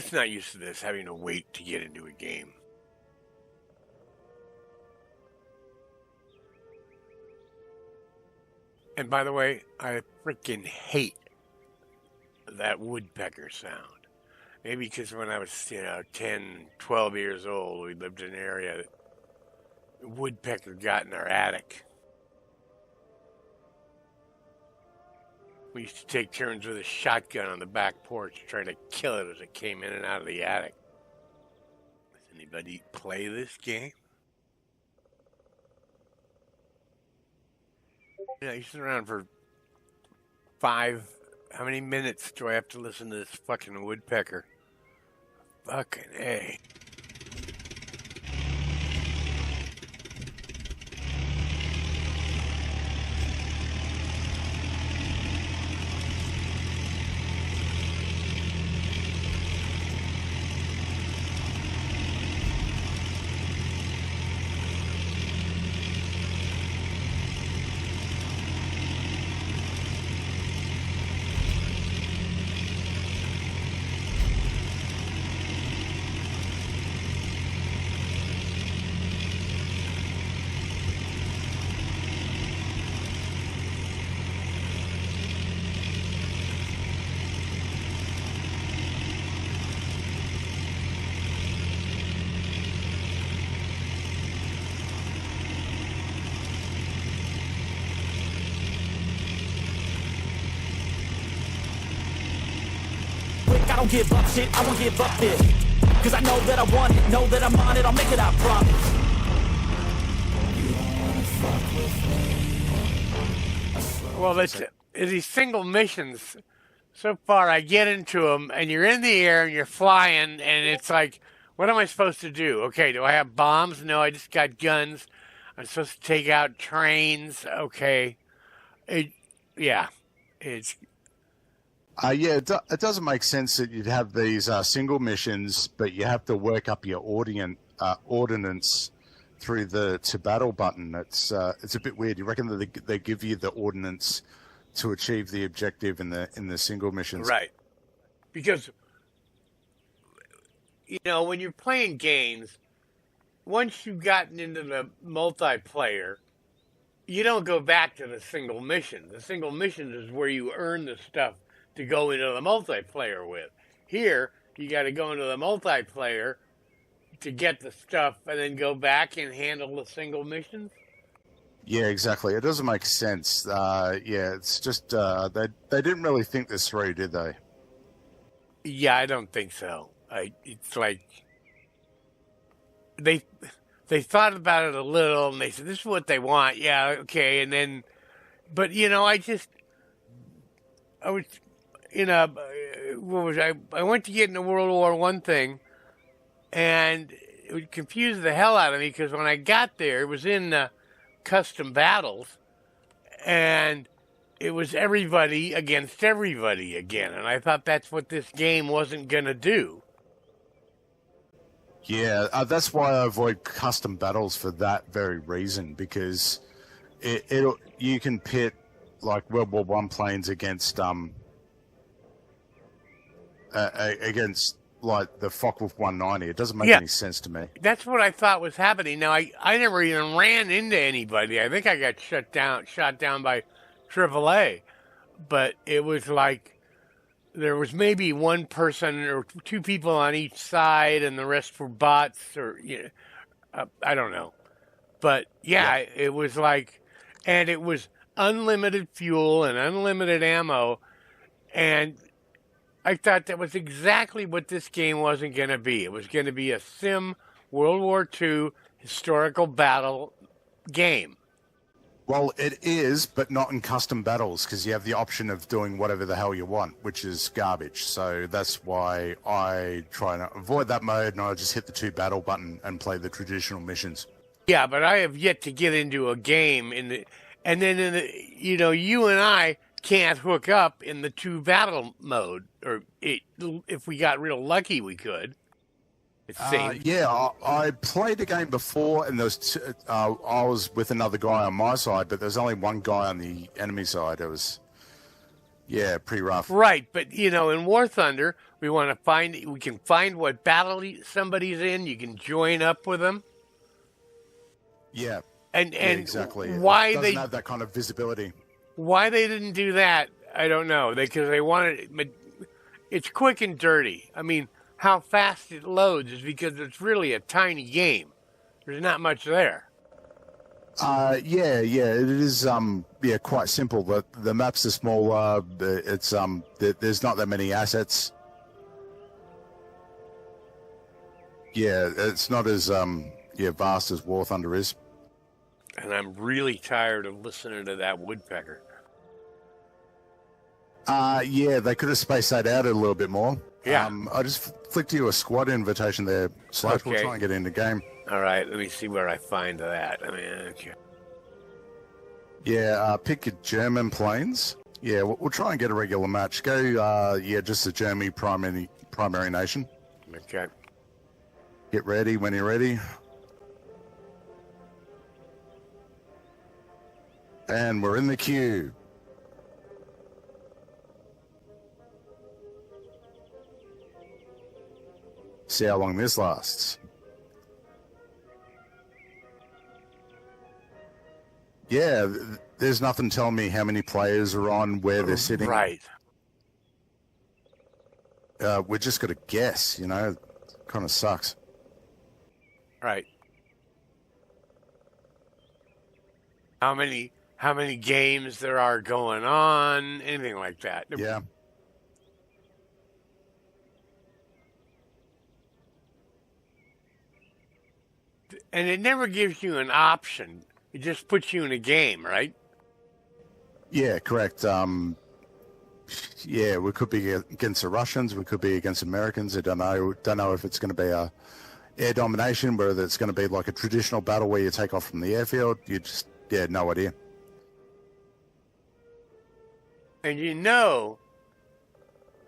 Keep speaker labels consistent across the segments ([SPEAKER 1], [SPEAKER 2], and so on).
[SPEAKER 1] just not used to this, having to wait to get into a game. And by the way, I freaking hate that woodpecker sound. Maybe because when I was, 10, 12 years old, we lived in an area that the woodpecker got in our attic. We used to take turns with a shotgun on the back porch trying to kill it as it came in and out of the attic. Does anybody play this game? You sit around for how many minutes do I have to listen to this fucking woodpecker? Fucking A.
[SPEAKER 2] I don't give up shit, I won't give up this. Cause I know that I want it, know that I'm on it, I'll make it, I promise.
[SPEAKER 1] Well, these single missions, so far I get into them, and you're in the air, and you're flying, and it's like, what am I supposed to do? Okay, do I have bombs? No, I just got guns. I'm supposed to take out trains. Okay. It
[SPEAKER 3] doesn't make sense that you'd have these single missions, but you have to work up your ordnance through the to battle button. It's a bit weird. You reckon that they give you the ordnance to achieve the objective in the single missions?
[SPEAKER 1] Right. Because when you're playing games, once you've gotten into the multiplayer, you don't go back to the single mission. The single mission is where you earn the stuff to go into the multiplayer with. Here, you got to go into the multiplayer to get the stuff and then go back and handle the single missions.
[SPEAKER 3] Yeah, exactly. It doesn't make sense. It's just they didn't really think this through, did they?
[SPEAKER 1] Yeah, I don't think so. It's like they thought about it a little and they said, this is what they want. Yeah, okay. And then, but I was, I went to get into World War I thing, and it would confuse the hell out of me because when I got there, it was in custom battles, and it was everybody against everybody again, and I thought that's what this game wasn't going to do.
[SPEAKER 3] Yeah, that's why I avoid custom battles for that very reason, because you can pit like World War I planes against like the Focke-Wulf 190. It doesn't make any sense to me.
[SPEAKER 1] That's what I thought was happening. Now I never even ran into anybody. I think I got shot down by AAA, but it was like there was maybe one person or two people on each side, and the rest were bots, or I don't know. But it was like, and it was unlimited fuel and unlimited ammo, and I thought that was exactly what this game wasn't going to be. It was going to be a sim World War II historical battle game.
[SPEAKER 3] Well, it is, but not in custom battles, because you have the option of doing whatever the hell you want, which is garbage. So that's why I try to avoid that mode, and I just hit the 2 battle button and play the traditional missions.
[SPEAKER 1] Yeah, but I have yet to get into a game and then you and I can't hook up in the 2 battle mode, or if we got real lucky, we could. It seems.
[SPEAKER 3] I played a game before, and there was I was with another guy on my side, but there's only one guy on the enemy side. Yeah, pretty rough.
[SPEAKER 1] Right, but in War Thunder, we can find what battle somebody's in. You can join up with them.
[SPEAKER 3] Yeah.
[SPEAKER 1] And
[SPEAKER 3] Exactly.
[SPEAKER 1] Why
[SPEAKER 3] it doesn't
[SPEAKER 1] they
[SPEAKER 3] have that kind of visibility.
[SPEAKER 1] Why they didn't do that, I don't know. Because they wanted, but it's quick and dirty. I mean, how fast it loads is because it's really a tiny game. There's not much there.
[SPEAKER 3] Yeah, it is. Quite simple. The maps are smaller. It's there's not that many assets. Yeah, it's not as vast as War Thunder is.
[SPEAKER 1] And I'm really tired of listening to that woodpecker.
[SPEAKER 3] Yeah, they could have spaced that out a little bit more.
[SPEAKER 1] Yeah.
[SPEAKER 3] I just flicked you a squad invitation there, Slash.
[SPEAKER 1] Okay.
[SPEAKER 3] We'll try and get in the game.
[SPEAKER 1] All right, let me see where I find that. I mean, okay.
[SPEAKER 3] Yeah, pick your German planes. Yeah, we'll try and get a regular match. Go, just the Germany primary nation.
[SPEAKER 1] Okay.
[SPEAKER 3] Get ready when you're ready. And we're in the queue. See how long this lasts. Yeah, there's nothing telling me how many players are on, where they're sitting.
[SPEAKER 1] Right.
[SPEAKER 3] We're just got to guess, kind of sucks.
[SPEAKER 1] Right. How many games there are going on, anything like that.
[SPEAKER 3] Yeah.
[SPEAKER 1] And it never gives you an option. It just puts you in a game, right?
[SPEAKER 3] Yeah, correct. We could be against the Russians. We could be against Americans. I don't know. Don't know if it's going to be a air domination, whether it's going to be like a traditional battle where you take off from the airfield. You just, no idea.
[SPEAKER 1] And you know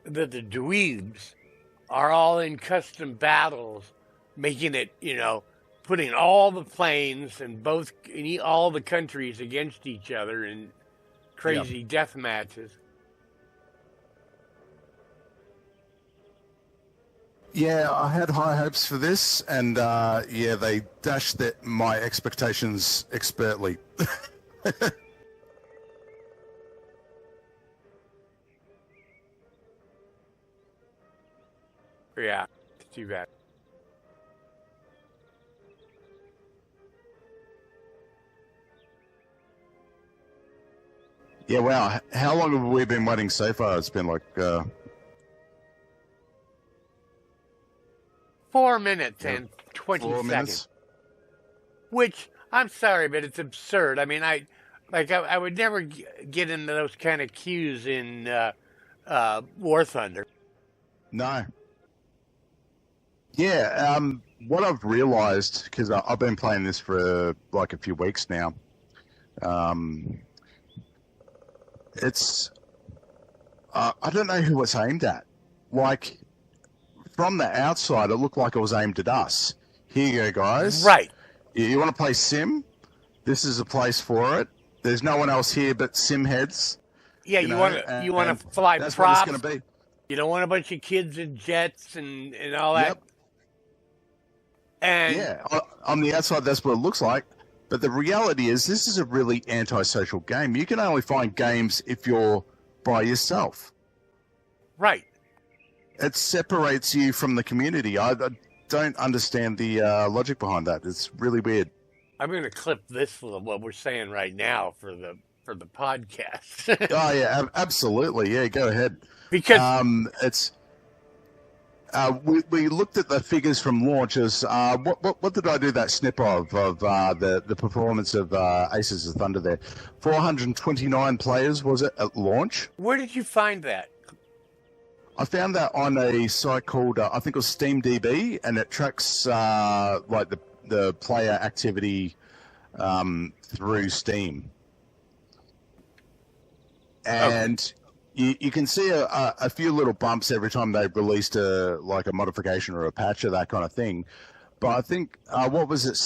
[SPEAKER 1] that the dweebs are all in custom battles, making it, putting all the planes and all the countries against each other in crazy death matches.
[SPEAKER 3] Yeah, I had high hopes for this, and they dashed my expectations expertly.
[SPEAKER 1] Yeah, it's too bad.
[SPEAKER 3] Yeah, wow. How long have we been waiting so far? It's been like
[SPEAKER 1] 4 minutes and 20
[SPEAKER 3] 4
[SPEAKER 1] seconds.
[SPEAKER 3] minutes.
[SPEAKER 1] Which, I'm sorry, but it's absurd. I mean, I would never get into those kind of queues in War Thunder.
[SPEAKER 3] No. Yeah, what I've realized, because I've been playing this for like a few weeks now, it's I don't know who it's aimed at. Like, from the outside, it looked like it was aimed at us. Here you go, guys.
[SPEAKER 1] Right.
[SPEAKER 3] You want to play Sim? This is a place for it. There's no one else here but Sim heads.
[SPEAKER 1] Yeah, you want to fly
[SPEAKER 3] that's
[SPEAKER 1] props.
[SPEAKER 3] What it's going to be.
[SPEAKER 1] You don't want a bunch of kids in jets and all that.
[SPEAKER 3] Yep.
[SPEAKER 1] And
[SPEAKER 3] yeah, on the outside, that's what it looks like. But the reality is, this is a really antisocial game. You can only find games if you're by yourself.
[SPEAKER 1] Right.
[SPEAKER 3] It separates you from the community. I don't understand the logic behind that. It's really weird.
[SPEAKER 1] I'm going to clip this with what we're saying right now for the podcast.
[SPEAKER 3] Oh yeah, absolutely. Yeah, go ahead.
[SPEAKER 1] Because
[SPEAKER 3] it's we looked at the figures from launches. What did I do that snip of the performance of Aces of Thunder there? 429 players was it at launch?
[SPEAKER 1] Where did you find that?
[SPEAKER 3] I found that on a site called I think it was SteamDB, and it tracks like the player activity through Steam, and you can see a few little bumps every time they released a modification or a patch or that kind of thing. But I think what was it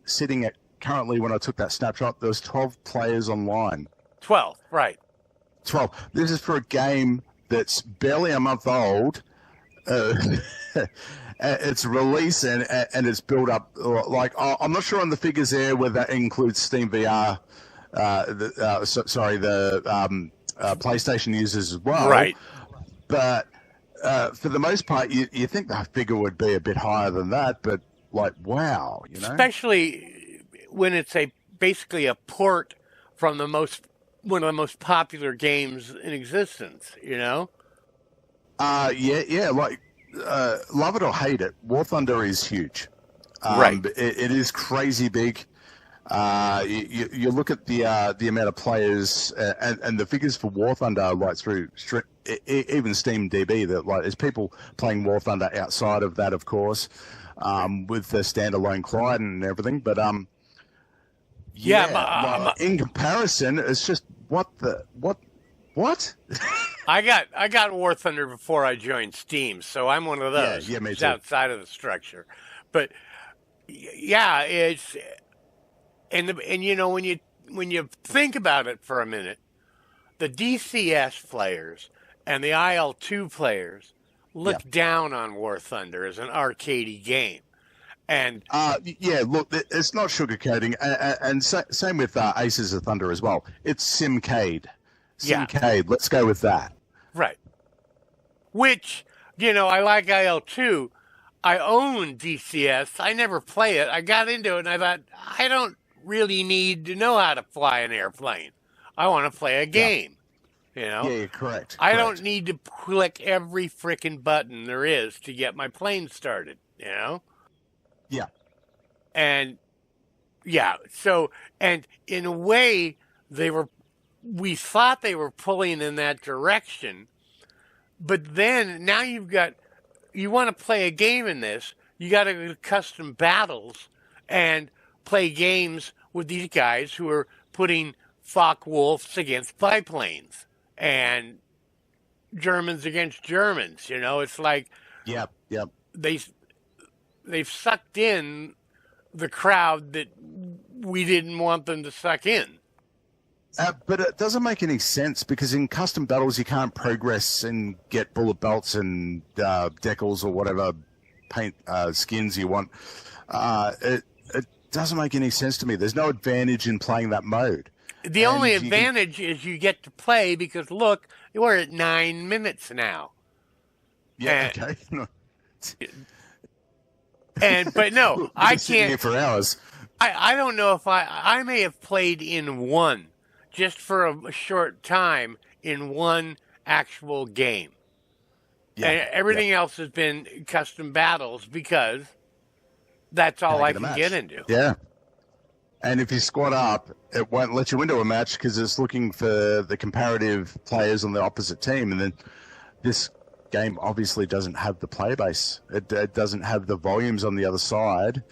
[SPEAKER 3] sitting at currently when I took that snapshot? There was 12 players online.
[SPEAKER 1] 12, right?
[SPEAKER 3] 12. This is for a game that's barely a month old. Its release and it's built up. Like, I'm not sure on the figures there whether that includes Steam VR. The PlayStation users as well.
[SPEAKER 1] Right.
[SPEAKER 3] But for the most part, you think the figure would be a bit higher than that. But like, wow, you know,
[SPEAKER 1] especially when it's basically a port from one of the most popular games in existence. You know.
[SPEAKER 3] Yeah. Like, love it or hate it, War Thunder is huge.
[SPEAKER 1] Right.
[SPEAKER 3] It is crazy big. You look at the amount of players and the figures for War Thunder, like through even Steam DB, that like there's people playing War Thunder outside of that, of course, with the standalone client and everything. But in comparison, it's just what.
[SPEAKER 1] I got War Thunder before I joined Steam, so I'm one of those.
[SPEAKER 3] Yeah, me too.
[SPEAKER 1] Outside of the structure, but yeah, it's. And you know, when you think about it for a minute, the DCS players and the IL2 players look down on War Thunder as an arcadey game, and
[SPEAKER 3] look, it's not sugarcoating, and same with Aces of Thunder as well. It's Simcade. Let's go with that.
[SPEAKER 1] Right. Which, you know, I like IL2. I own DCS. I never play it. I got into it and I thought, I don't really need to know how to fly an airplane. I want to play a game. You know?
[SPEAKER 3] Yeah, correct.
[SPEAKER 1] I don't need to click every frickin' button there is to get my plane started, you know?
[SPEAKER 3] Yeah.
[SPEAKER 1] And so, and in a way, we thought they were pulling in that direction, but then now you want to play a game in this, you got to go to custom battles and play games with these guys who are putting Focke-Wulfs against biplanes and Germans against Germans. You know, it's like
[SPEAKER 3] yep.
[SPEAKER 1] They've sucked in the crowd that we didn't want them to suck in.
[SPEAKER 3] But it doesn't make any sense because in custom battles you can't progress and get bullet belts and decals or whatever paint skins you want. It doesn't make any sense to me. There's no advantage in playing that mode.
[SPEAKER 1] The only advantage is you get to play because, look, we're at 9 minutes now.
[SPEAKER 3] Yeah, okay.
[SPEAKER 1] But no, I can't.
[SPEAKER 3] Here for hours.
[SPEAKER 1] I don't know if I may have played in one, just for a short time, in one actual game. Yeah, and everything else has been custom battles because that's all I can get into.
[SPEAKER 3] Yeah. And if you squad up, it won't let you into a match because it's looking for the comparative players on the opposite team. And then this game obviously doesn't have the player base. It doesn't have the volumes on the other side.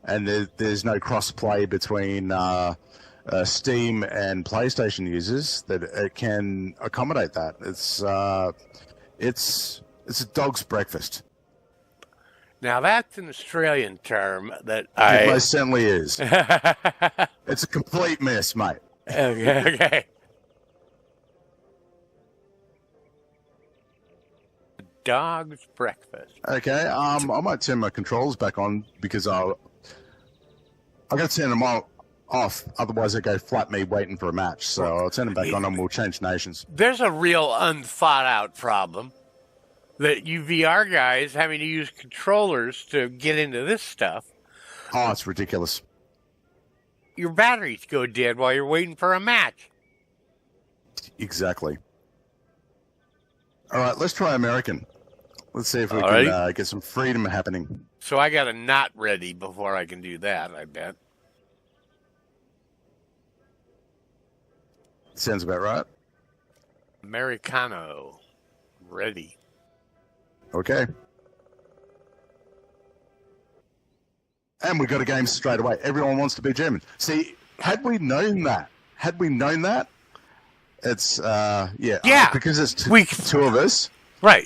[SPEAKER 3] And there's no cross-play between Steam and PlayStation users that it can accommodate that. It's a dog's breakfast.
[SPEAKER 1] Now, that's an Australian term that
[SPEAKER 3] It most certainly is. It's a complete mess, mate.
[SPEAKER 1] Okay. Dog's breakfast.
[SPEAKER 3] Okay, I might turn my controls back on because I got to turn them off. Otherwise, they go flat me waiting for a match. So I'll turn them back on and we'll change nations.
[SPEAKER 1] There's a real unthought out problem that you VR guys having to use controllers to get into this stuff.
[SPEAKER 3] Oh, it's ridiculous.
[SPEAKER 1] Your batteries go dead while you're waiting for a match.
[SPEAKER 3] Exactly. All right, let's try American. Let's see if we can get some freedom happening.
[SPEAKER 1] So I got a not ready before I can do that, I bet.
[SPEAKER 3] Sounds about right.
[SPEAKER 1] Americano. Ready.
[SPEAKER 3] Okay. And we got a game straight away. Everyone wants to be German. See, had we known that, it's, because it's two of us.
[SPEAKER 1] Right.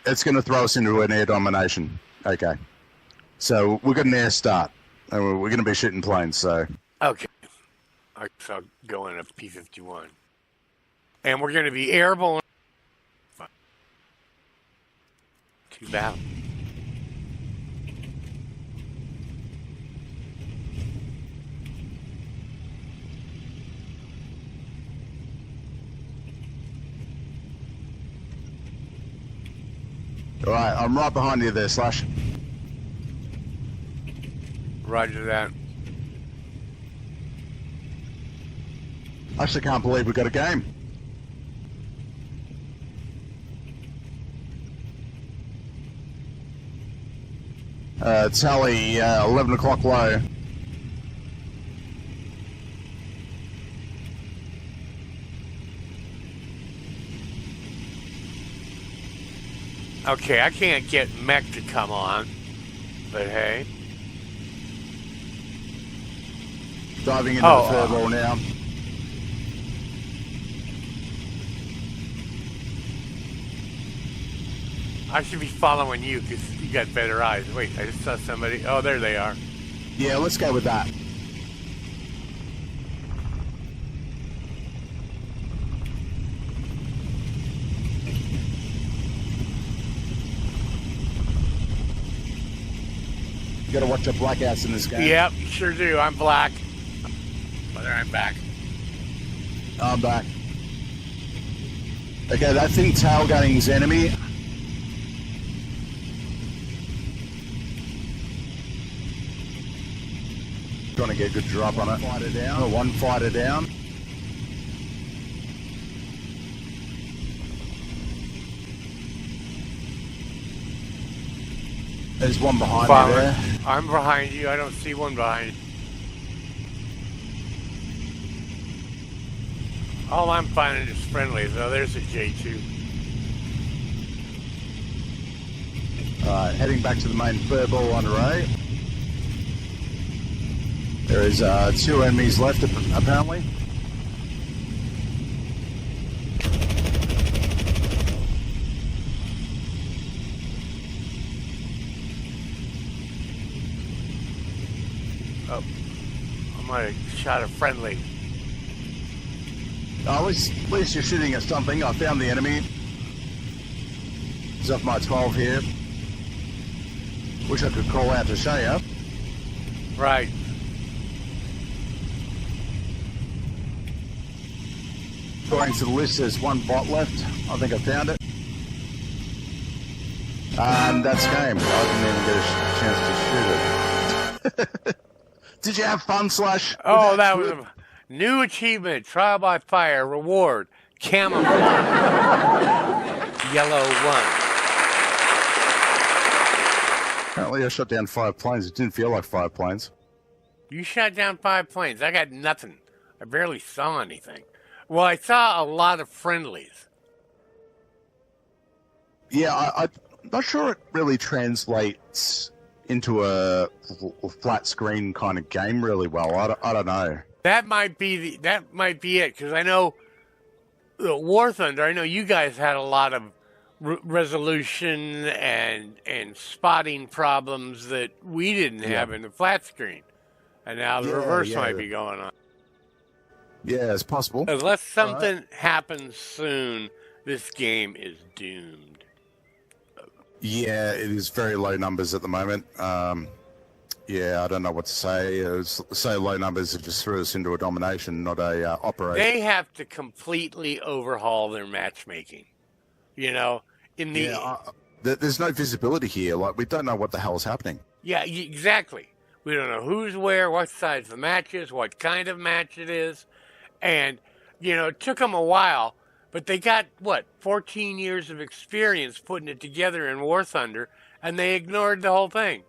[SPEAKER 3] It's going to throw us into an air domination. Okay. So we've got an air start. And we're going to be shooting planes, so.
[SPEAKER 1] Okay. I'll go in a P-51. And we're going to be airborne. Too bad.
[SPEAKER 3] All right, I'm right behind you there, Slash.
[SPEAKER 1] Roger that.
[SPEAKER 3] I actually can't believe we got a game. Tally, 11 o'clock low.
[SPEAKER 1] Okay, I can't get mech to come on, but hey.
[SPEAKER 3] Diving into the furball now.
[SPEAKER 1] I should be following you because you got better eyes. Wait, I just saw somebody. Oh, there they are.
[SPEAKER 3] Yeah, let's go with that. You gotta watch your blackouts in this game.
[SPEAKER 1] Yep, sure do. I'm black. But I'm back.
[SPEAKER 3] I'm back. Okay, that thing tailgating's enemy. Trying to get a good drop on it. Fighter down. One fighter down. There's one behind me there.
[SPEAKER 1] I'm behind you. I don't see one behind you. All I'm finding is friendlies. Oh, there's a J2.
[SPEAKER 3] Alright, heading back to the main furball on array. There is 2 enemies left, apparently.
[SPEAKER 1] Oh, I might have shot a friendly.
[SPEAKER 3] At least you're shooting at something. I found the enemy. He's off my 12 here. Wish I could call out to show you.
[SPEAKER 1] Right.
[SPEAKER 3] According to the list, there's one bot left. I think I found it. And that's game. I didn't even get a chance to shoot it. Did you have fun, Slash?
[SPEAKER 1] Oh, that was a new achievement. Trial by fire. Reward. Camouflage. Yellow 1.
[SPEAKER 3] Apparently I shot down 5 planes. It didn't feel like 5 planes.
[SPEAKER 1] You shot down 5 planes. I got nothing. I barely saw anything. Well, I saw a lot of friendlies.
[SPEAKER 3] Yeah, I'm not sure it really translates into a flat screen kind of game really well. I don't know.
[SPEAKER 1] That might be it, because I know War Thunder. I know you guys had a lot of resolution and spotting problems that we didn't have in the flat screen, and now the reverse might be going on.
[SPEAKER 3] Yeah, it's possible.
[SPEAKER 1] Unless something happens soon, this game is doomed.
[SPEAKER 3] Yeah, it is very low numbers at the moment. Yeah, I don't know what to say. It's so low numbers, it just threw us into a domination, not a operation.
[SPEAKER 1] They have to completely overhaul their matchmaking. You know,
[SPEAKER 3] there's no visibility here. Like, we don't know what the hell is happening.
[SPEAKER 1] Yeah, exactly. We don't know who's where, what size the match is, what kind of match it is. And, you know, it took them a while, but they got, 14 years of experience putting it together in War Thunder, and they ignored the whole thing.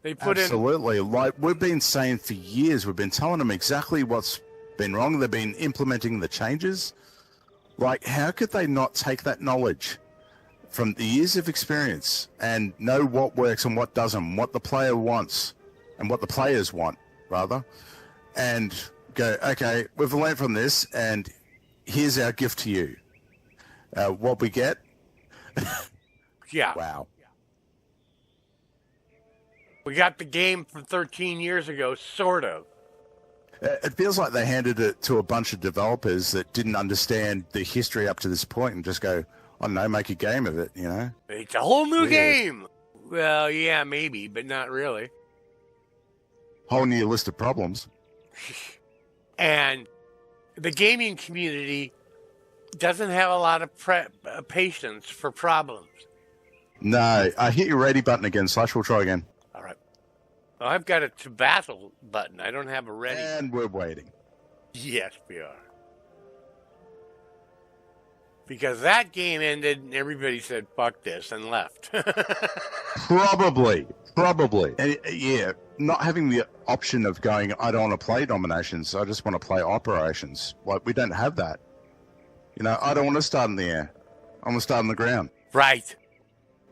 [SPEAKER 1] They put
[SPEAKER 3] Absolutely. Like, we've been saying for years, we've been telling them exactly what's been wrong. They've been implementing the changes. Like, how could they not take that knowledge from the years of experience and know what works and what doesn't, what the player wants and what the players want, rather, and go, okay, we've learned from this, and here's our gift to you. What we get?
[SPEAKER 1] Yeah.
[SPEAKER 3] Wow.
[SPEAKER 1] We got the game from 13 years ago, sort of.
[SPEAKER 3] It feels like they handed it to a bunch of developers that didn't understand the history up to this point and just go, I don't know, make a game of it, you know?
[SPEAKER 1] It's a whole new
[SPEAKER 3] Weird.
[SPEAKER 1] game. Well, yeah, maybe, but not really.
[SPEAKER 3] Whole new list of problems.
[SPEAKER 1] And the gaming community doesn't have a lot of patience for problems.
[SPEAKER 3] No, I hit your ready button again, Slash. We'll try again.
[SPEAKER 1] All right. Well, I've got a to battle button. I don't have a ready.
[SPEAKER 3] And we're waiting.
[SPEAKER 1] Yes, we are. Because that game ended and everybody said, fuck this, and left.
[SPEAKER 3] Probably. And, yeah, not having the option of going, I don't want to play Dominations, I just want to play Operations. Like, we don't have that. You know, I don't want to start in the air. I want to start on the ground.
[SPEAKER 1] Right.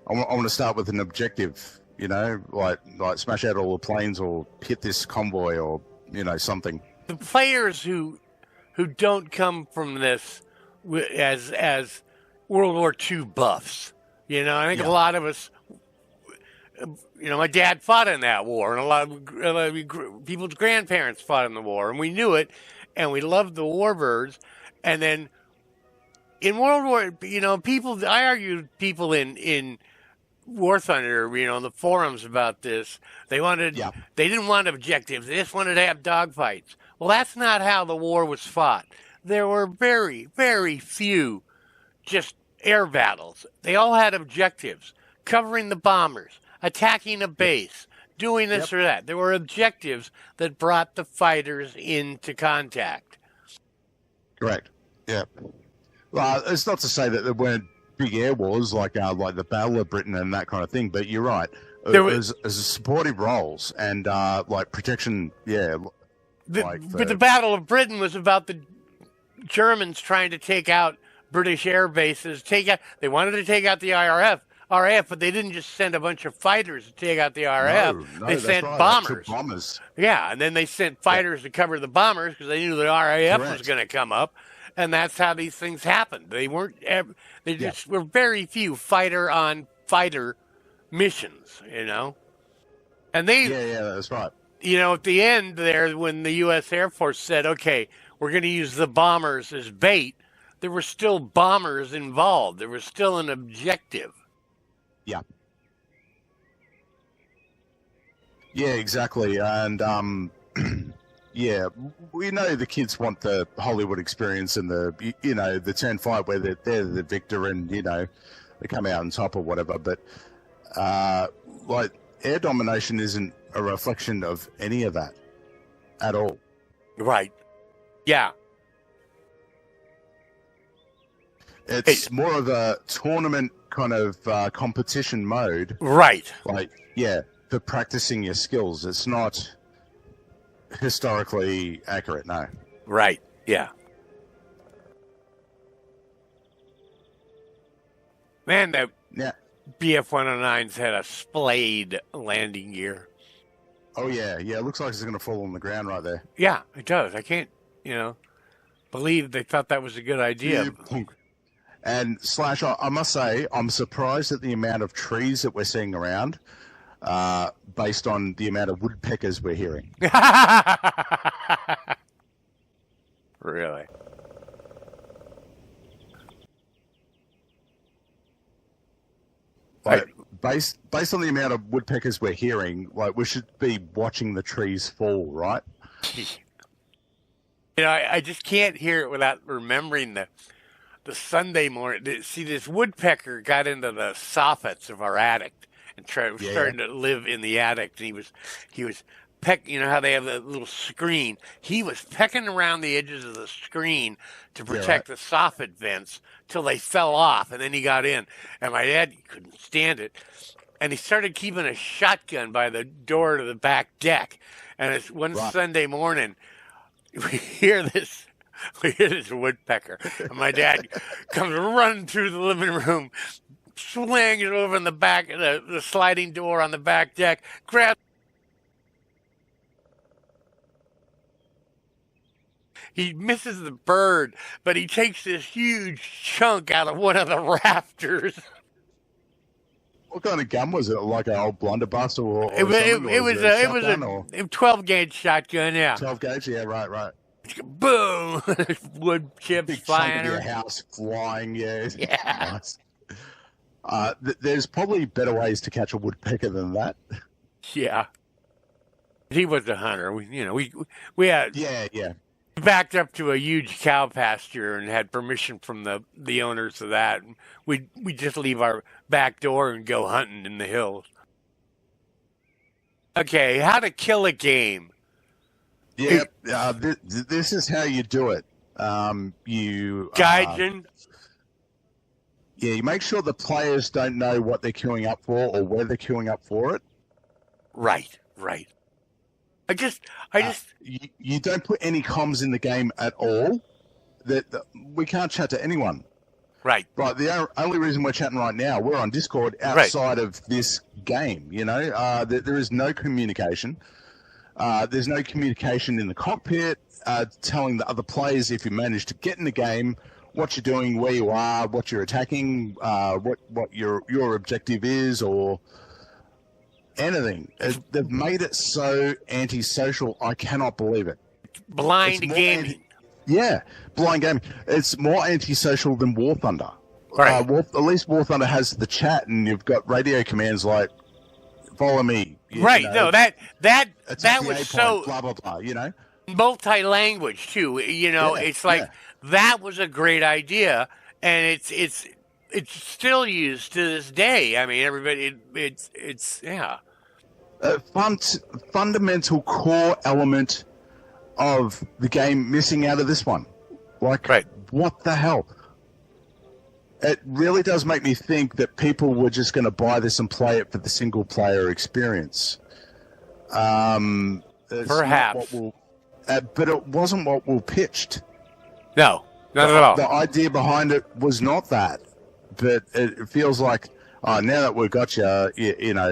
[SPEAKER 3] I want to start with an objective, you know, like smash out all the planes or hit this convoy or, you know, something.
[SPEAKER 1] The players who don't come from this as World War II buffs, you know, I think a lot of us, you know, my dad fought in that war, and a lot of people's grandparents fought in the war, and we knew it, and we loved the warbirds, and then in World War, you know, I argued people in War Thunder, you know, in the forums about this. They didn't want objectives. They just wanted to have dogfights. Well, that's not how the war was fought. There were very, very few just air battles. They all had objectives. Covering the bombers, attacking a base, doing this or that. There were objectives that brought the fighters into contact. Correct.
[SPEAKER 3] Yeah. Well, it's not to say that there weren't big air wars like the Battle of Britain and that kind of thing, but you're right. There was supportive roles and like protection. Yeah.
[SPEAKER 1] But the Battle of Britain was about the Germans trying to take out British air bases. They wanted to take out the RAF, but they didn't just send a bunch of fighters to take out the RAF.
[SPEAKER 3] No,
[SPEAKER 1] they sent bombers.
[SPEAKER 3] Bombers.
[SPEAKER 1] Yeah, and then they sent fighters to cover the bombers because they knew the RAF was going to come up. And that's how these things happened. They weren't. They just were very few fighter-on-fighter missions, you know. And they.
[SPEAKER 3] Yeah, that's right.
[SPEAKER 1] You know, at the end there, when the U.S. Air Force said, "Okay, we're going to use the bombers as bait," there were still bombers involved. There was still an objective.
[SPEAKER 3] Yeah. Yeah, exactly, and yeah, we know the kids want the Hollywood experience and the, you know, the turn fight where they're the victor and, you know, they come out on top or whatever. But, like, air domination isn't a reflection of any of that at all.
[SPEAKER 1] Right. Yeah.
[SPEAKER 3] It's more of a tournament kind of competition mode.
[SPEAKER 1] Right.
[SPEAKER 3] Like, yeah, for practicing your skills. It's not historically accurate, no.
[SPEAKER 1] Right, yeah. Man, the BF-109s had a splayed landing gear.
[SPEAKER 3] Oh, yeah, it looks like it's going to fall on the ground right there.
[SPEAKER 1] Yeah, it does. I can't, you know, believe they thought that was a good idea.
[SPEAKER 3] And Slash, I must say, I'm surprised at the amount of trees that we're seeing around. Based on the amount of woodpeckers we're hearing.
[SPEAKER 1] Really?
[SPEAKER 3] Like, based on the amount of woodpeckers we're hearing, like, we should be watching the trees fall, right?
[SPEAKER 1] You know, I just can't hear it without remembering the Sunday morning. See, this woodpecker got into the soffits of our attic. And starting to live in the attic, and he was pecking. You know how they have that little screen? He was pecking around the edges of the screen to protect the soffit vents till they fell off, and then he got in. And my dad couldn't stand it, and he started keeping a shotgun by the door to the back deck. And it's one Sunday morning, we hear this woodpecker, and my dad comes running through the living room. Swings it over in the back, the sliding door on the back deck, grabs. He misses the bird, but he takes this huge chunk out of one of the rafters.
[SPEAKER 3] What kind of gun was it? Like an old blunderbuss or
[SPEAKER 1] It was
[SPEAKER 3] something?
[SPEAKER 1] it was a 12-gauge shotgun. Yeah.
[SPEAKER 3] 12 gauge. Yeah, right.
[SPEAKER 1] Boom! Wood chips
[SPEAKER 3] Big
[SPEAKER 1] flying.
[SPEAKER 3] chunk of your house flying. Yeah.
[SPEAKER 1] Yeah.
[SPEAKER 3] Nice. There's probably better ways to catch a woodpecker than that.
[SPEAKER 1] Yeah. He was a hunter. We had
[SPEAKER 3] Yeah.
[SPEAKER 1] backed up to a huge cow pasture and had permission from the owners of that. We just leave our back door and go hunting in the hills. Okay, how to kill a game.
[SPEAKER 3] Yeah, this is how you do it. You
[SPEAKER 1] Gaijin.
[SPEAKER 3] Yeah, you make sure the players don't know what they're queuing up for or where they're queuing up for it.
[SPEAKER 1] Right. I just
[SPEAKER 3] you don't put any comms in the game at all. That we can't chat to anyone.
[SPEAKER 1] right.
[SPEAKER 3] Right. The only reason we're chatting right now, we're on Discord outside of this game. There is no communication. There's no communication in the cockpit, telling the other players if you manage to get in the game, what you're doing, where you are, what you're attacking, what your objective is, or anything. They've made it so antisocial. I cannot believe it.
[SPEAKER 1] Blind gaming.
[SPEAKER 3] Blind gaming. It's more antisocial than War Thunder.
[SPEAKER 1] Right.
[SPEAKER 3] At least War Thunder has the chat, and you've got radio commands like "follow me."
[SPEAKER 1] Right. No, that
[SPEAKER 3] attack the
[SPEAKER 1] was
[SPEAKER 3] A
[SPEAKER 1] so
[SPEAKER 3] point, blah blah blah.
[SPEAKER 1] multi-language too. It's like that was a great idea, and it's still used to this day. I mean, everybody, it's
[SPEAKER 3] fundamental core element of the game missing out of this one. Like, What the hell? It really does make me think that people were just going to buy this and play it for the single player experience.
[SPEAKER 1] Perhaps.
[SPEAKER 3] But it wasn't what we pitched.
[SPEAKER 1] No, not at all.
[SPEAKER 3] The idea behind it was not that. But it feels like, now that we've got you,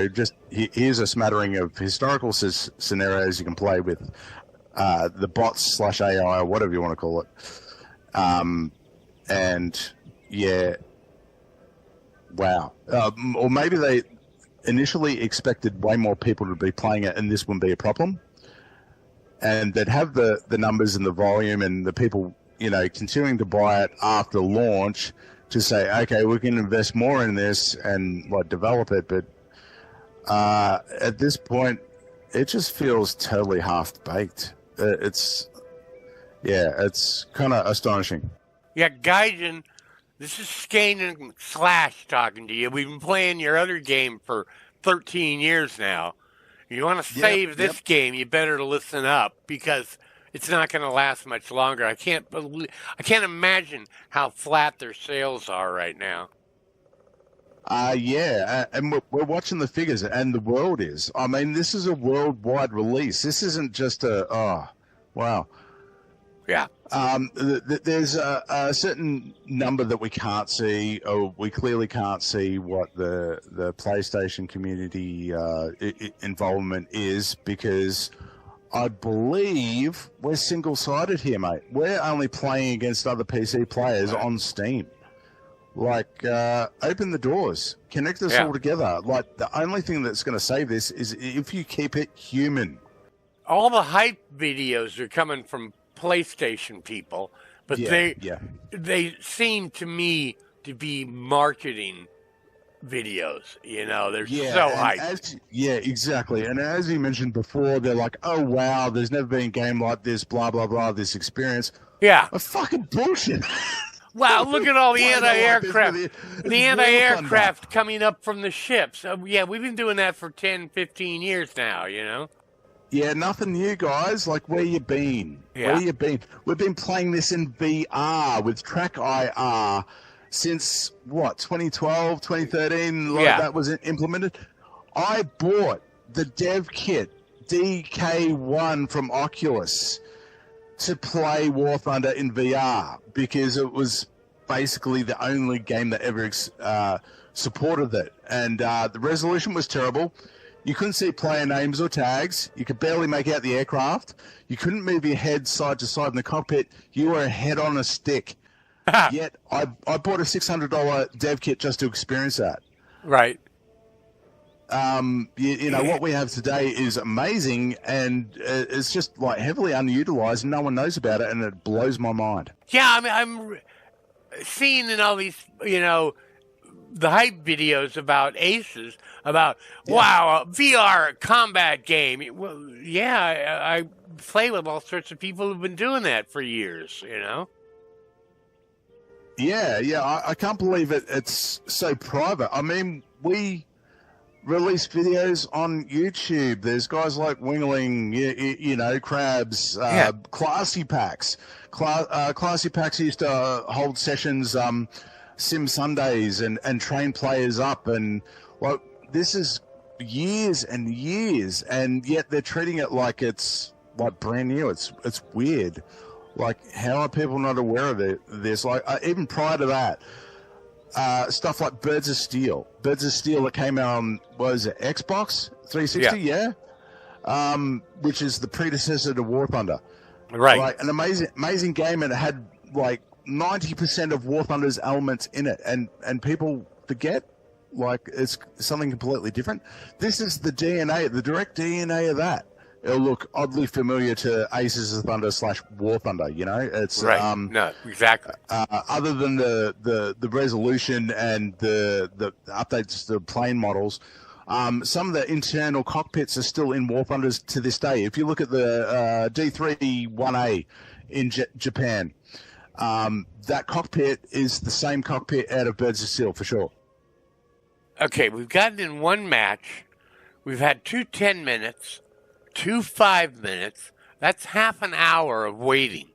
[SPEAKER 3] just here's a smattering of historical scenarios you can play with the bots / AI or whatever you want to call it. Wow. Or maybe they initially expected way more people to be playing it and this wouldn't be a problem. And they'd have the numbers and the volume and the people, continuing to buy it after launch to say, okay, we can invest more in this and develop it. But at this point, it just feels totally half-baked. It's kind of astonishing.
[SPEAKER 1] Yeah, Gaijin, this is Skain and McSlash talking to you. We've been playing your other game for 13 years now. You want to save this game, you better listen up because it's not going to last much longer. I can't imagine how flat their sales are right now.
[SPEAKER 3] And we're watching the figures, and the world is. I mean, this is a worldwide release. This isn't just wow.
[SPEAKER 1] Yeah.
[SPEAKER 3] There's a certain number that we can't see, or we clearly can't see what the PlayStation community involvement is, because I believe we're single-sided here, mate. We're only playing against other PC players on Steam. Open the doors, connect us all together. The only thing that's going to save this is if you keep it human.
[SPEAKER 1] All the hype videos are coming from PlayStation people, but they seem to me to be marketing videos. They're so hyped.
[SPEAKER 3] Exactly. And as you mentioned before, they're like, oh wow, there's never been a game like this, blah blah blah, this experience.
[SPEAKER 1] Yeah.
[SPEAKER 3] Fucking bullshit.
[SPEAKER 1] Wow, look at all the anti-aircraft. The anti-aircraft coming up from the ships. We've been doing that for 10, 15 years now,
[SPEAKER 3] Yeah, nothing new, guys. Where you been?
[SPEAKER 1] Yeah.
[SPEAKER 3] Where you been? We've been playing this in VR with Track IR since, 2012, 2013? That was implemented. I bought the dev kit, DK1 from Oculus, to play War Thunder in VR because it was basically the only game that ever supported it. And the resolution was terrible. You couldn't see player names or tags. You could barely make out the aircraft. You couldn't move your head side to side in the cockpit. You were a head on a stick. Yet I bought a $600 dev kit just to experience that.
[SPEAKER 1] Right.
[SPEAKER 3] You know, what we have today is amazing, and it's just like heavily underutilized, and no one knows about it, and it blows my mind.
[SPEAKER 1] Yeah, I mean, I'm seeing in all these, you know, the hype videos about Aces, about, wow, a VR combat game. Well, yeah, I play with all sorts of people who've been doing that for years, you know?
[SPEAKER 3] Yeah, I can't believe it's so private. I mean, we release videos on YouTube. There's guys like Wingling, you know, Crabs, Classy Packs. Classy Packs used to hold sessions, Sim Sundays, and train players up. And well, this is years and years, and yet they're treating it like it's like brand new. It's weird. Like, how are people not aware of this? Like, even prior to that, stuff like Birds of Steel. Birds of Steel that came out on, what is it, Xbox 360? Yeah. Which is the predecessor to War Thunder.
[SPEAKER 1] Right.
[SPEAKER 3] Like, an amazing game, and it had, like, 90% of War Thunder's elements in it. And people forget, like, it's something completely different. This is the DNA, the direct DNA of that. It'll look oddly familiar to Aces of Thunder / War Thunder, you know? It's
[SPEAKER 1] right. No, exactly.
[SPEAKER 3] Other than the resolution and the updates to the plane models, some of the internal cockpits are still in War Thunders to this day. If you look at the D3-1A in Japan, that cockpit is the same cockpit out of Birds of Steel for sure.
[SPEAKER 1] Okay, we've gotten in one match. We've had 2 10 minutes. 2 5 minutes. That's half an hour of waiting.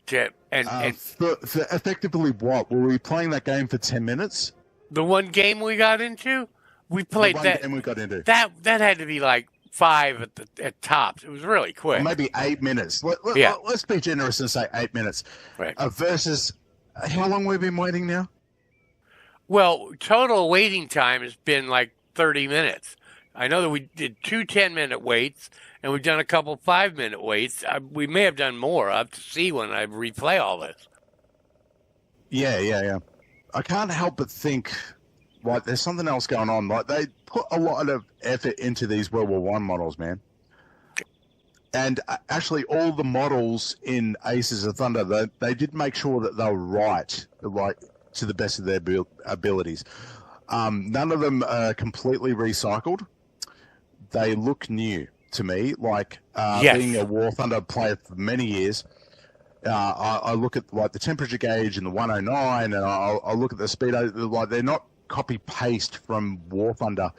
[SPEAKER 1] For effectively what? Were we playing that game for 10 minutes? The one game we got into? We played that. Game we got into. That had to be like 5 at tops. It was really quick. Or maybe 8 minutes. Let's be generous and say 8 minutes. Right. Versus, how long we've been waiting now? Well, total waiting time has been like 30 minutes. I know that we did 2 10-minute waits, and we've done a couple 5-minute waits. We may have done more. I have to see when I replay all this. Yeah. I can't help but think, like, there's something else going on. Like, they put a lot of effort into these World War I models, man. And actually, all the models in Aces of Thunder, they did make sure that they were right, like, to the best of their abilities. None of them are completely recycled. They look new to me. Like, being a War Thunder player for many years, I look at, like, the temperature gauge and the 109, and I look at the speedo. Like, they're not copy-paste from War Thunder.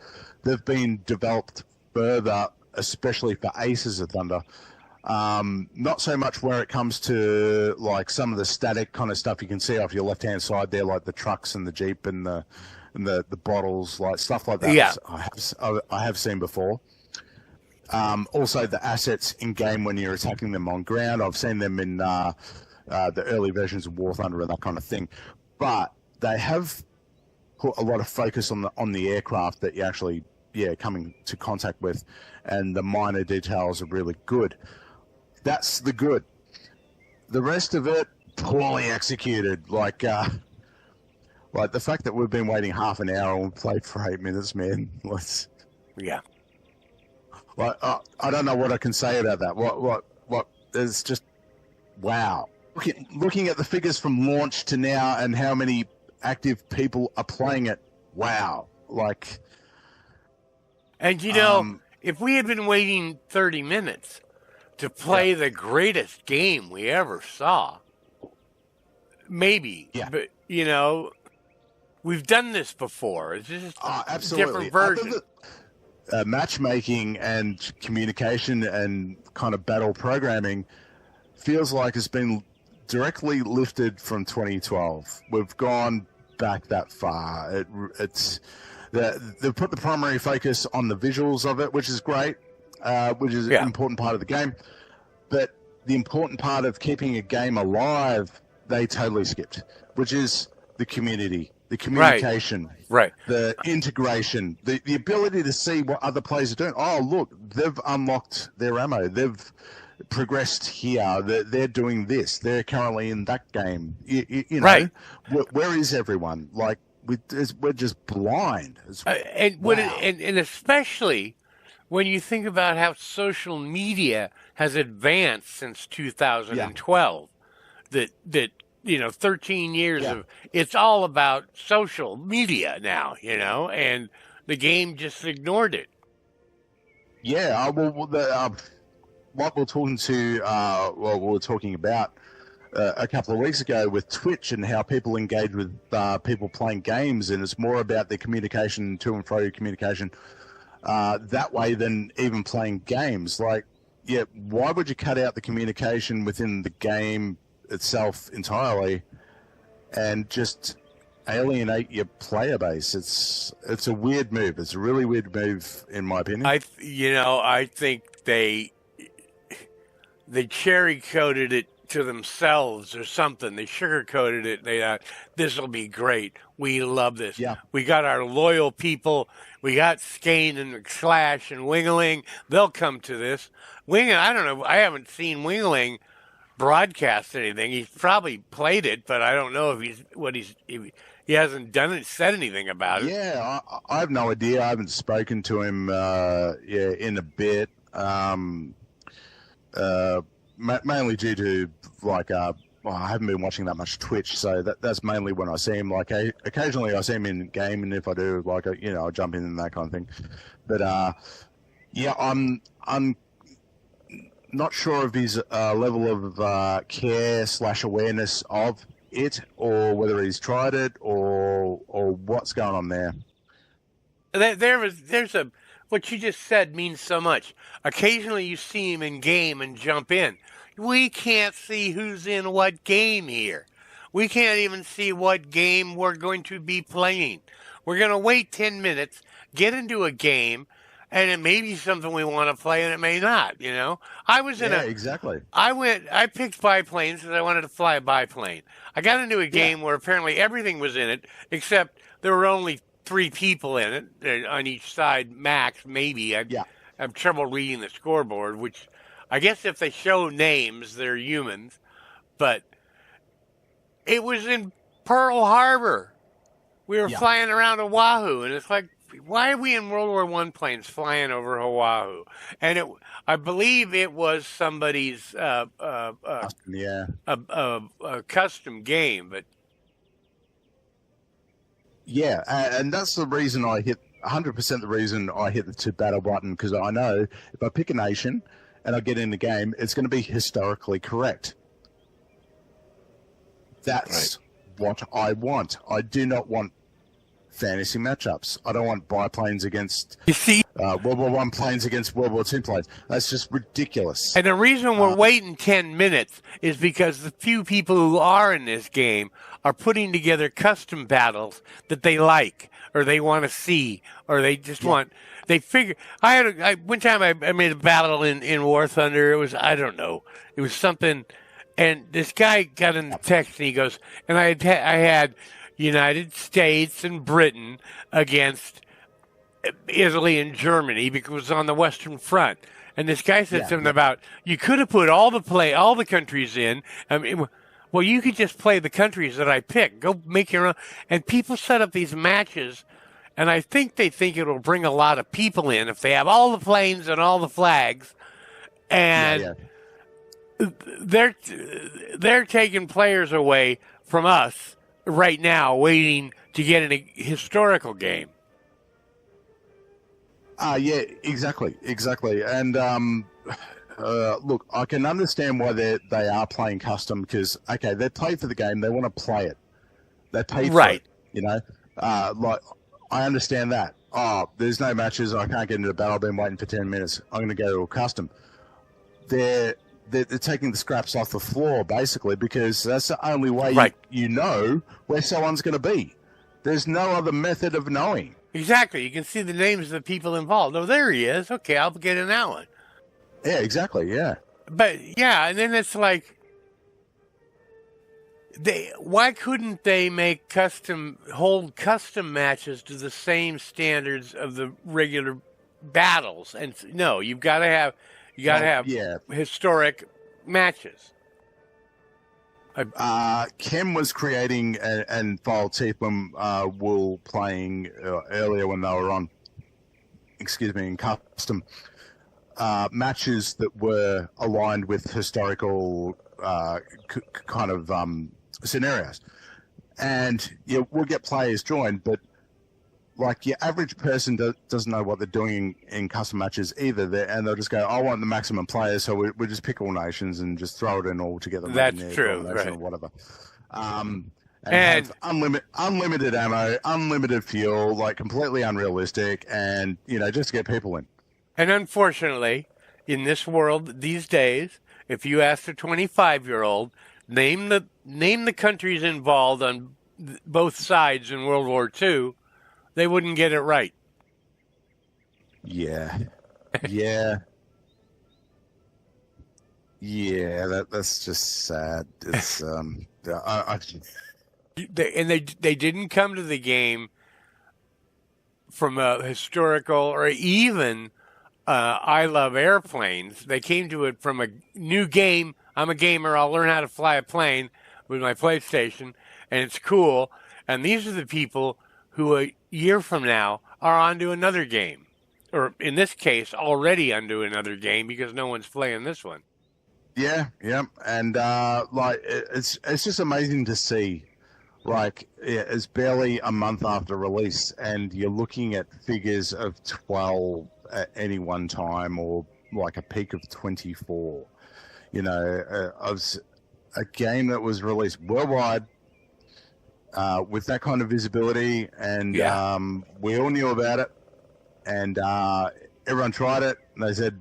[SPEAKER 1] They've been developed further, especially for Aces of Thunder. Not so much where it comes to, like, some of the static kind of stuff you can see off your left-hand side there, like the trucks and the Jeep and the bottles, like stuff like that. Yeah. I have seen before. Also, the assets in game when you're attacking them on ground, I've seen them in the early versions of War Thunder and that kind of thing. But they have put a lot of focus on the aircraft that you actually coming to contact with, and the minor details are really good. That's the good. The rest of it, poorly executed. Like the fact that we've been waiting half an hour and we played for 8 minutes, man. Yeah. Like, I don't know what I can say about that. What? It's just, wow. Looking at the figures from launch to now and how many active people are playing it, wow. Like. And you know, if we had been waiting 30 minutes to play the greatest game we ever saw, maybe. Yeah. But, you know, we've done this before. It's just a different version. Matchmaking and communication and kind of battle programming feels like it's been directly lifted from 2012. We've gone back that far. They've put the primary focus on the visuals of it, which is great, which is an important part of the game. But the important part of keeping a game alive, they totally skipped, which is the community. The communication, the integration, the ability to see what other players are doing. Oh, look, they've unlocked their ammo. They've progressed here. They're doing this. They're currently in that game. You know, where is everyone? Like,
[SPEAKER 3] we're just blind.
[SPEAKER 1] And especially when you think about how social media has advanced since 2012, that 13 years of it's all about social media now, and the game just ignored it.
[SPEAKER 3] Yeah, what we're talking to, we were talking about a couple of weeks ago with Twitch and how people engage with people playing games, and it's more about their communication, to and fro communication, that way than even playing games. Like, why would you cut out the communication within the game itself entirely and just alienate your player base? It's a weird move. It's a really weird move, in my opinion.
[SPEAKER 1] I think they cherry coated it to themselves or something. They sugar coated it. They thought, this will be great. We love this.
[SPEAKER 3] Yeah.
[SPEAKER 1] We got our loyal people. We got Skain and McSlash and Wingeling. They'll come to this. I don't know. I haven't seen Wingeling broadcast anything. He's probably played it, but I don't know if he hasn't done it, said anything about it.
[SPEAKER 3] Yeah, I have no idea. I haven't spoken to him in a bit. Mainly due to I haven't been watching that much Twitch, so that's mainly when I see him. Like, occasionally I see him in game, and if I do, I jump in and that kind of thing. But I'm not sure of his level of care / awareness of it, or whether he's tried it, or what's going on there.
[SPEAKER 1] There's what you just said means so much. Occasionally you see him in game and jump in. We can't see who's in what game here. We can't even see what game we're going to be playing. We're going to wait 10 minutes, get into a game, and it may be something we want to play and it may not, I was in
[SPEAKER 3] exactly.
[SPEAKER 1] I picked biplanes because I wanted to fly a biplane. I got into a game where apparently everything was in it, except there were only 3 people in it on each side, max, maybe. I have trouble reading the scoreboard, which I guess if they show names, they're humans. But it was in Pearl Harbor. We were flying around Oahu, and it's like, why are we in World War I planes flying over Oahu? And I believe it was somebody's a custom game, but.
[SPEAKER 3] Yeah, and that's the reason I hit 100% the reason I hit the to battle button, because I know if I pick a nation and I get in the game, it's going to be historically correct. That's what I want. I do not want fantasy matchups. I don't want biplanes against World War I planes against World War II planes. That's just ridiculous.
[SPEAKER 1] And the reason we're waiting 10 minutes is because the few people who are in this game are putting together custom battles that they like or they want to see or they just want. They figure. One time I made a battle in War Thunder. It was, I don't know. It was something. And this guy got in the text and he goes, and I had United States and Britain against Italy and Germany because it was on the Western Front. And this guy said something about, you could have put all the countries in. I mean, well, you could just play the countries that I picked. Go make your own. And people set up these matches, and I think they think it'll bring a lot of people in if they have all the planes and all the flags. And they're taking players away from us right now, waiting to get in a historical game.
[SPEAKER 3] Yeah, exactly. And look, I can understand why they are playing custom because, okay, they pay for the game, they want to play it. They pay for it, you know? Like, I understand that. Oh, there's no matches, I can't get into the battle, I've been waiting for 10 minutes, I'm going to go to a custom. They're taking the scraps off the floor, basically, because that's the only way you know where someone's going to be. There's no other method of knowing.
[SPEAKER 1] Exactly. You can see the names of the people involved. Oh, there he is. Okay, I'll get in that one.
[SPEAKER 3] Yeah, exactly, yeah.
[SPEAKER 1] But, yeah, and then it's like, why couldn't they hold custom matches to the same standards of the regular battles? And no, you've got to have historic matches.
[SPEAKER 3] Ken was creating and File Teeth when were playing earlier when they were on, in custom matches that were aligned with historical kind of scenarios. And we'll get players joined, but like your average person doesn't know what they're doing in custom matches either. And they'll just go, I want the maximum players, so we just pick all nations and just throw it in all together.
[SPEAKER 1] That's true, right.
[SPEAKER 3] Or whatever. And have unlimited ammo, unlimited fuel, like completely unrealistic, and, just to get people in.
[SPEAKER 1] And unfortunately, in this world these days, if you ask a 25-year-old, name the countries involved on both sides in World War II, they wouldn't get it right.
[SPEAKER 3] Yeah. That's just sad. It's
[SPEAKER 1] they didn't come to the game from a historical or even I love airplanes. They came to it from a new game. I'm a gamer. I'll learn how to fly a plane with my PlayStation, and it's cool. And these are the people who a year from now are onto another game, or in this case, already onto another game because no one's playing this one.
[SPEAKER 3] Yeah, and it's just amazing to see. Like, it's barely a month after release, and you're looking at figures of 12 at any one time, or like a peak of 24. Of a game that was released worldwide with that kind of visibility, and we all knew about it, and everyone tried it, and they said,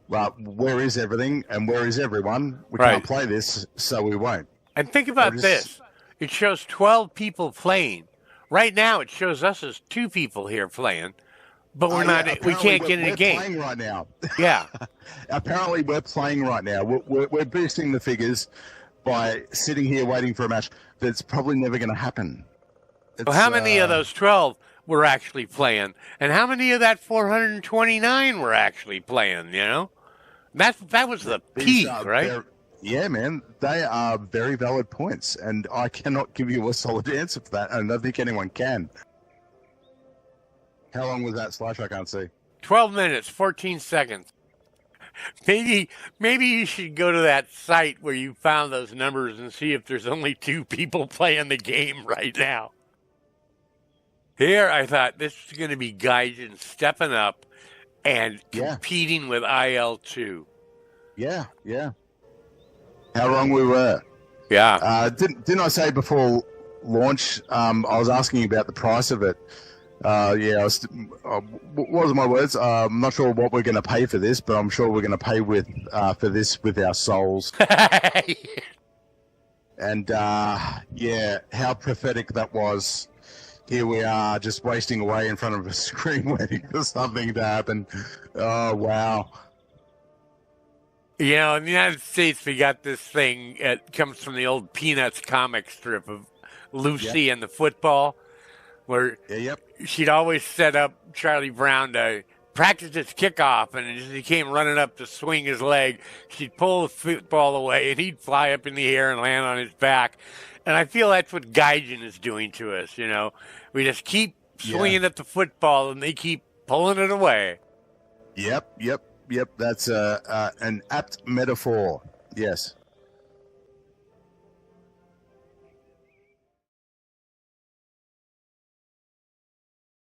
[SPEAKER 3] well, where is everything, and where is everyone? We can't play this, so we won't.
[SPEAKER 1] And think about this. It shows 12 people playing. Right now, it shows us as 2 people here playing, but we're not. We can't get in a game.
[SPEAKER 3] We're playing right now.
[SPEAKER 1] Yeah.
[SPEAKER 3] Apparently, we're playing right now. We're boosting the figures by sitting here waiting for a match that's probably never going to happen.
[SPEAKER 1] Well, how many of those 12 were actually playing, and how many of that 429 were actually playing? That was the peak, right?
[SPEAKER 3] Yeah, man, they are very valid points, and I cannot give you a solid answer for that, and I don't think anyone can. How long was that Slash? I can't see.
[SPEAKER 1] 12 minutes, 14 seconds. Maybe you should go to that site where you found those numbers and see if there's only 2 people playing the game right now. Here, I thought this was going to be Gaijin stepping up and competing with IL-2.
[SPEAKER 3] Yeah. How wrong we were.
[SPEAKER 1] Yeah.
[SPEAKER 3] Didn't I say before launch, I was asking you about the price of it. What were my words? I'm not sure what we're going to pay for this, but I'm sure we're going to pay for this with our souls. And, how pathetic that was. Here we are, just wasting away in front of a screen waiting for something to happen. Oh, wow.
[SPEAKER 1] In the United States, we got this thing. It comes from the old Peanuts comic strip of Lucy and the football, where she'd always set up Charlie Brown to practice his kickoff, and as he came running up to swing his leg, she'd pull the football away, and he'd fly up in the air and land on his back. And I feel that's what Gaijin is doing to us, We just keep swinging at the football, and they keep pulling it away.
[SPEAKER 3] Yep. That's an apt metaphor. Yes.